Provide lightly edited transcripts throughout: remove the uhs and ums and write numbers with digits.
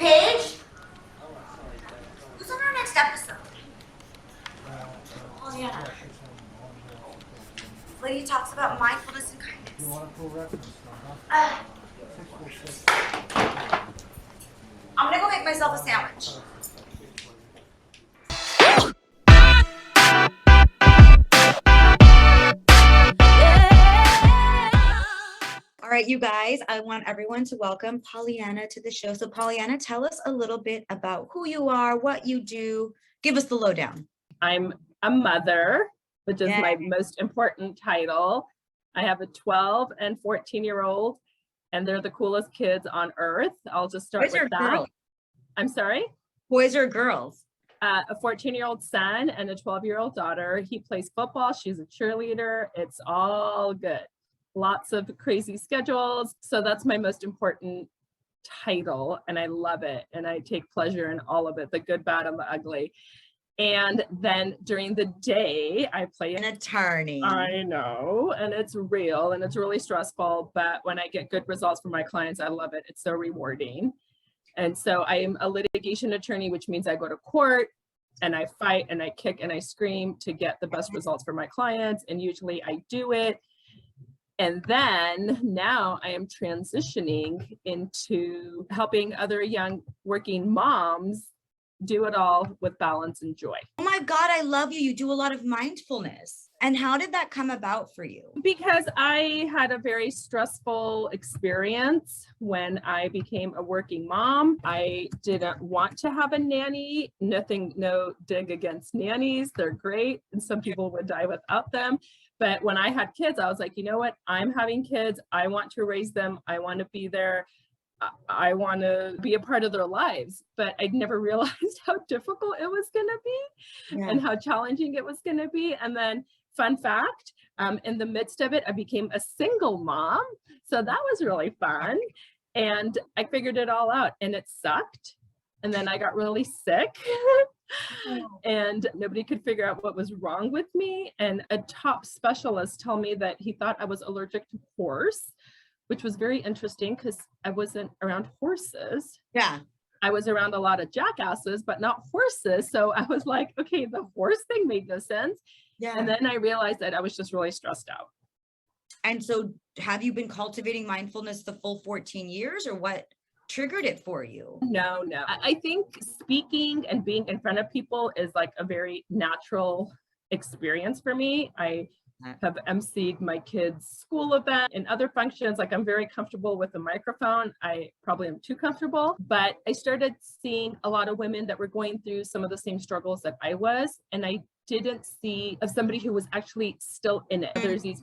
Paige? Who's on our next episode? Pollyanna. Lady talks about mindfulness and kindness. I'm gonna go make myself a sandwich. All right, you guys, I want everyone to welcome Pollyanna to the show. So Pollyanna, tell us a little bit about who you are, what you do. Give us the lowdown. I'm a mother, which is my most important title. I have a 12 and 14-year-old, and they're the coolest kids on earth. I'll just start with that. Girls? I'm sorry? Boys or girls? A 14-year-old son and a 12-year-old daughter. He plays football. She's a cheerleader. It's all good. Lots of crazy schedules. So that's my most important title, and I love it. And I take pleasure in all of it, the good, bad, and the ugly. And then during the day, I play an attorney. I know, and it's real, and it's really stressful. But when I get good results from my clients, I love it. It's so rewarding. And so I am a litigation attorney, which means I go to court and I fight and I kick and I scream to get the best results for my clients. And usually I do it. And then now I am transitioning into helping other young working moms do it all with balance and joy. Oh my God, I love you. You do a lot of mindfulness. And how did that come about for you? Because I had a very stressful experience when I became a working mom. I didn't want to have a nanny. No dig against nannies. They're great. And some people would die without them. But when I had kids, I was like, you know what? I'm having kids. I want to raise them. I want to be there. I want to be a part of their lives. But I'd never realized how difficult it was going to be and how challenging it was going to be. And then fun fact, in the midst of it, I became a single mom. So that was really fun. And I figured it all out, and it sucked. And then I got really sick. And nobody could figure out what was wrong with me. And a top specialist told me that he thought I was allergic to horse, which was very interesting because I wasn't around horses. Yeah. I was around a lot of jackasses, but not horses. So I was like, okay, the horse thing made no sense. Yeah. And then I realized that I was just really stressed out. And so have you been cultivating mindfulness the full 14 years, or what triggered it for you? No. I think speaking and being in front of people is like a very natural experience for me. I have emceed my kids' school event and other functions. Like, I'm very comfortable with the microphone. I probably am too comfortable, but I started seeing a lot of women that were going through some of the same struggles that I was. And I didn't see of somebody who was actually still in it. There's these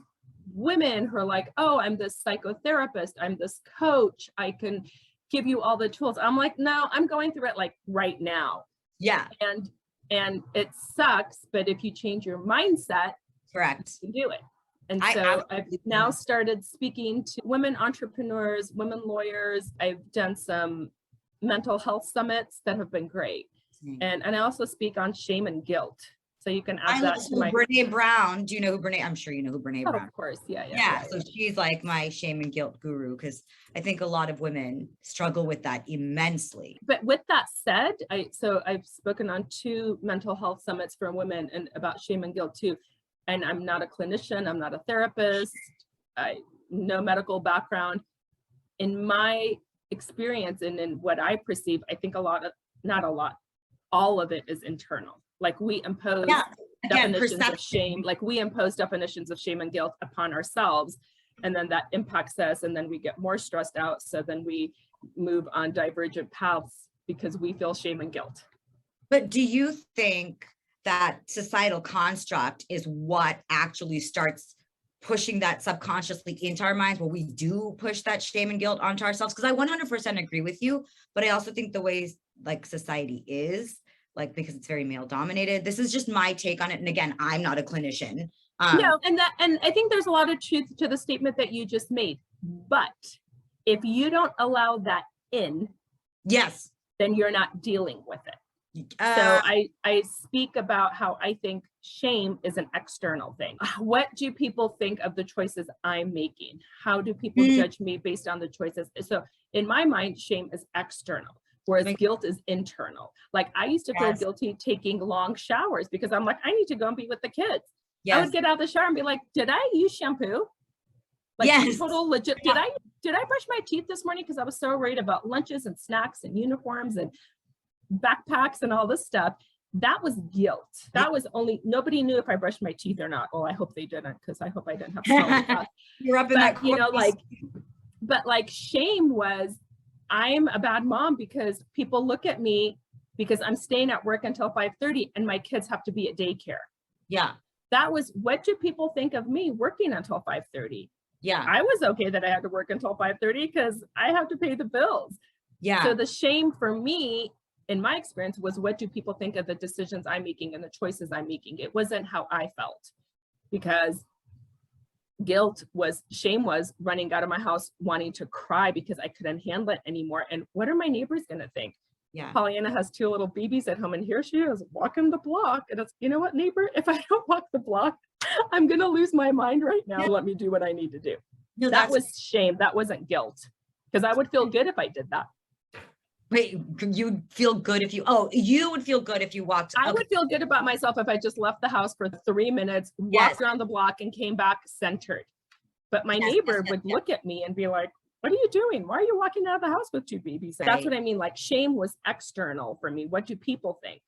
women who are like, oh, I'm this psychotherapist. I'm this coach. I can give you all the tools. I'm like, no, I'm going through it like right now. Yeah. And it sucks, but if you change your mindset, correct, you can do it. And so I've now started speaking to women entrepreneurs, women lawyers. I've done some mental health summits that have been great. And I also speak on shame and guilt. So you can add that to my Brene Brown. Do you know who Brene? I'm sure you know who Brene Brown. Of course, yeah. So she's like my shame and guilt guru, because I think a lot of women struggle with that immensely. But with that said, I've spoken on 2 mental health summits for women and about shame and guilt too. And I'm not a clinician. I'm not a therapist. No medical background. In my experience and in what I perceive, I think all of it is internal. Like, we impose definitions of shame, like we impose definitions of shame and guilt upon ourselves, and then that impacts us, and then we get more stressed out. So then we move on divergent paths because we feel shame and guilt. But do you think that societal construct is what actually starts pushing that subconsciously into our minds, where we do push that shame and guilt onto ourselves? Because I 100% agree with you, but I also think the ways like society is, like, because it's very male dominated. This is just my take on it. And again, I'm not a clinician. No, and I think there's a lot of truth to the statement that you just made. But if you don't allow that in, yes, then you're not dealing with it. So I speak about how I think shame is an external thing. What do people think of the choices I'm making? How do people judge me based on the choices? So in my mind, shame is external. whereas guilt is internal. Like I used to feel Yes. guilty taking long showers because I'm like, I need to go and be with the kids. I Yes. would get out of the shower and be like, did I use shampoo? Like Yes. total legit. Did I brush my teeth this morning? Because I was so worried about lunches and snacks and uniforms and backpacks and all this stuff. That was guilt. That was only, nobody knew if I brushed my teeth or not. Well, I hope they didn't, because I hope I didn't have to. You're up in that, you know, like, but like shame was, I'm a bad mom because people look at me because I'm staying at work until 5:30 and my kids have to be at daycare. Yeah. That was, what do people think of me working until 5:30? Yeah. I was okay that I had to work until 5:30 because I have to pay the bills. Yeah. So the shame for me, in my experience, was what do people think of the decisions I'm making and the choices I'm making? It wasn't how I felt, because shame was running out of my house wanting to cry because I couldn't handle it anymore. And what are my neighbors going to think? Yeah. Pollyanna has 2 little babies at home, and here she is walking the block. And it's, you know what, neighbor, if I don't walk the block, I'm going to lose my mind right now. Let me do what I need to do. No, that was shame. That wasn't guilt, because I would feel good if I did that. Wait, you'd feel good if you would feel good if you walked. I would feel good about myself if I just left the house for 3 minutes, walked around the block and came back centered. But my neighbor would look at me and be like, what are you doing? Why are you walking out of the house with 2 babies? Right. That's what I mean. Like shame was external for me. What do people think?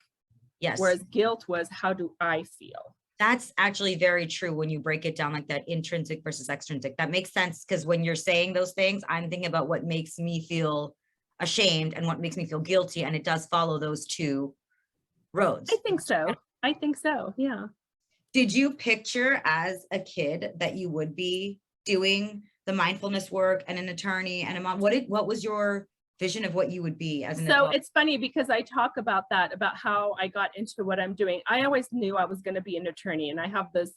Yes. Whereas guilt was, how do I feel? That's actually very true when you break it down like that, intrinsic versus extrinsic. That makes sense, because when you're saying those things, I'm thinking about what makes me feel ashamed and what makes me feel guilty, and it does follow those 2 roads. I think so. Yeah. Did you picture as a kid that you would be doing the mindfulness work and an attorney and a mom? What was your vision of what you would be as an adult? It's funny because I talk about that, about how I got into what I'm doing. I always knew I was going to be an attorney, and I have this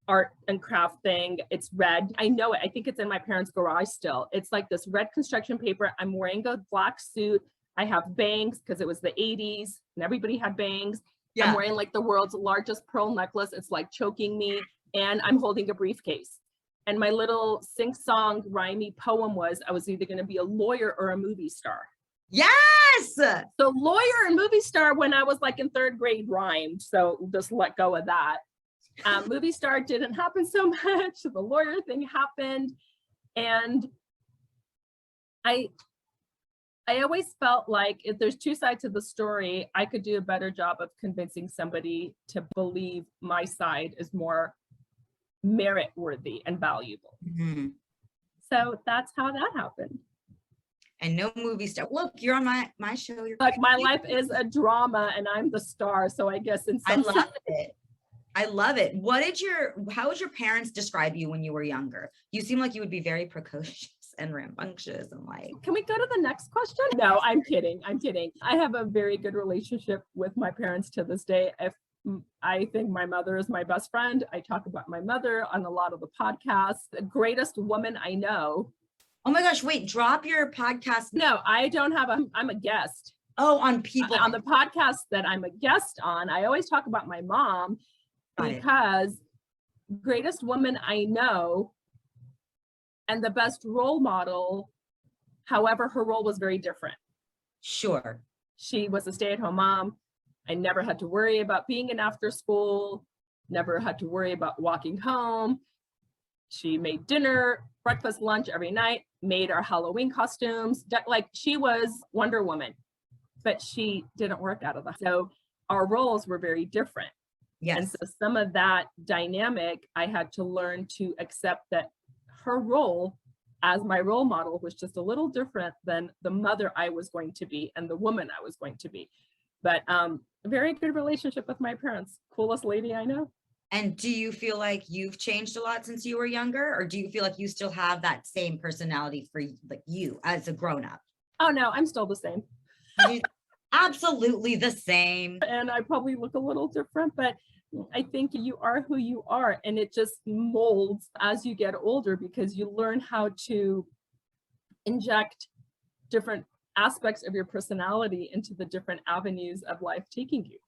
art and craft thing. It's red. I know it. I think it's in my parents' garage still. It's like this red construction paper. I'm wearing a black suit. I have bangs because it was the 80s and everybody had bangs. Yeah. I'm wearing like the world's largest pearl necklace. It's like choking me. And I'm holding a briefcase. And my little sing-song rhymey poem was, I was either going to be a lawyer or a movie star. Yes. So lawyer and movie star when I was like in 3rd grade rhymed. So just let go of that. Movie star didn't happen so much. The lawyer thing happened. And I always felt like if there's 2 sides to the story, I could do a better job of convincing somebody to believe my side is more merit worthy and valuable. Mm-hmm. So that's how that happened. And no movie star. Look, you're on my show. Like my life is a drama and I'm the star. So I guess in some love it. I love it. How would your parents describe you when you were younger? You seem like you would be very precocious and rambunctious and like. Can we go to the next question? No, I'm kidding. I have a very good relationship with my parents to this day. I think my mother is my best friend. I talk about my mother on a lot of the podcasts. The greatest woman I know. Oh my gosh, wait, drop your podcast. No, I don't have I'm a guest. Oh, on people. On the podcast that I'm a guest on, I always talk about my mom because greatest woman I know and the best role model. However, her role was very different. Sure. She was a stay-at-home mom. I never had to worry about being in after school, never had to worry about walking home. She made dinner, breakfast, lunch every night, made our Halloween costumes. Like she was Wonder Woman, but she didn't work out of that. So our roles were very different. Yes. And so some of that dynamic, I had to learn to accept that her role as my role model was just a little different than the mother I was going to be and the woman I was going to be. But a very good relationship with my parents. Coolest lady I know. And do you feel like you've changed a lot since you were younger? Or do you feel like you still have that same personality for like you as a grown-up? Oh, no, I'm still the same. Absolutely the same. And I probably look a little different, but I think you are who you are. And it just molds as you get older because you learn how to inject different aspects of your personality into the different avenues of life taking you.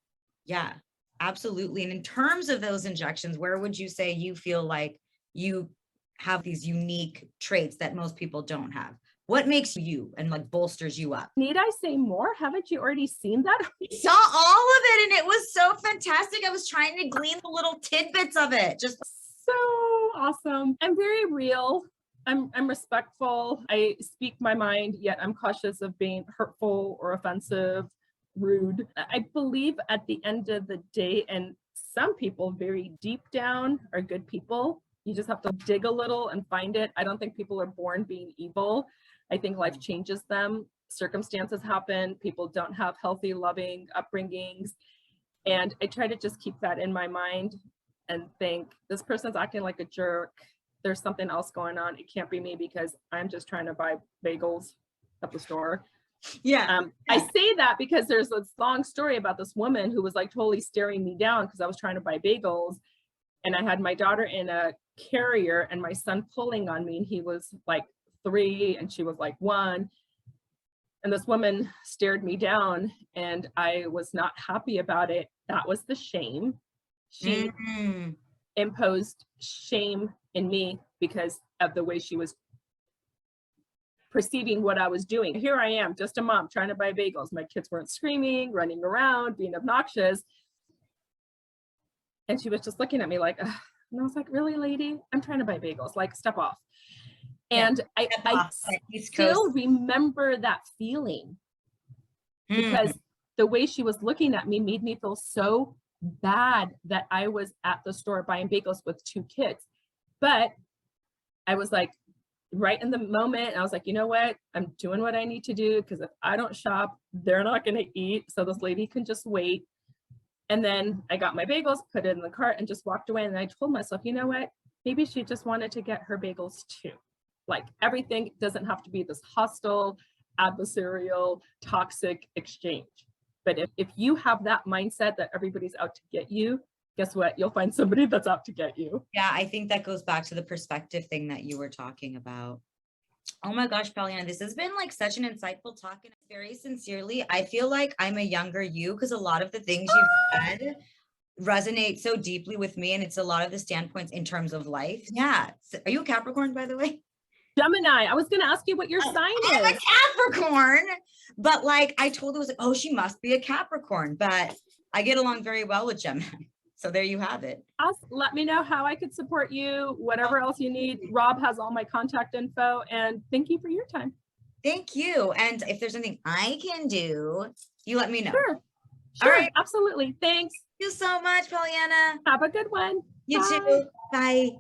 Yeah, absolutely. And in terms of those injections, where would you say you feel like you have these unique traits that most people don't have? What makes you and like bolsters you up? Need I say more? Haven't you already seen that? I saw all of it and it was so fantastic. I was trying to glean the little tidbits of it. Just so awesome. I'm very real. I'm respectful. I speak my mind, yet I'm cautious of being hurtful or offensive, rude. I believe at the end of the day, and some people very deep down are good people. You just have to dig a little and find it. I don't think people are born being evil. I think life changes them. Circumstances happen. People don't have healthy, loving upbringings. And I try to just keep that in my mind and think, this person's acting like a jerk. There's something else going on. It can't be me because I'm just trying to buy bagels at the store. yeah. I say that because there's this long story about this woman who was like totally staring me down because I was trying to buy bagels. And I had my daughter in a carrier and my son pulling on me, and he was like 3 and she was like 1. And this woman stared me down and I was not happy about it. That was the shame. She imposed shame in me because of the way she was perceiving what I was doing. Here I am, just a mom trying to buy bagels. My kids weren't screaming, running around, being obnoxious. And she was just looking at me like, ugh. And I was like, really, lady? I'm trying to buy bagels, like, step off. And I still remember that feeling because the way she was looking at me made me feel so bad that I was at the store buying bagels with 2 kids. But I was like, right in the moment, I was like, you know what? I'm doing what I need to do because if I don't shop, they're not going to eat. So this lady can just wait. And then I got my bagels, put it in the cart and just walked away. And I told myself, you know what? Maybe she just wanted to get her bagels too. Like everything doesn't have to be this hostile, adversarial, toxic exchange. But if you have that mindset that everybody's out to get you, guess what? You'll find somebody that's out to get you. Yeah, I think that goes back to the perspective thing that you were talking about. Oh my gosh, Pollyanna, this has been like such an insightful talk. And very sincerely, I feel like I'm a younger you because a lot of the things you've said resonate so deeply with me. And it's a lot of the standpoints in terms of life. Yeah. Are you a Capricorn, by the way? Gemini. I was going to ask you what your sign is. I'm a Capricorn, but like I told her, I was like, oh, she must be a Capricorn, but I get along very well with Gemini. So there you have it. Let me know how I could support you, whatever else you need. Rob has all my contact info, and thank you for your time. Thank you. And if there's anything I can do, you let me know. Sure. All right. Absolutely. Thanks. Thank you so much, Pollyanna. Have a good one. You too. Bye.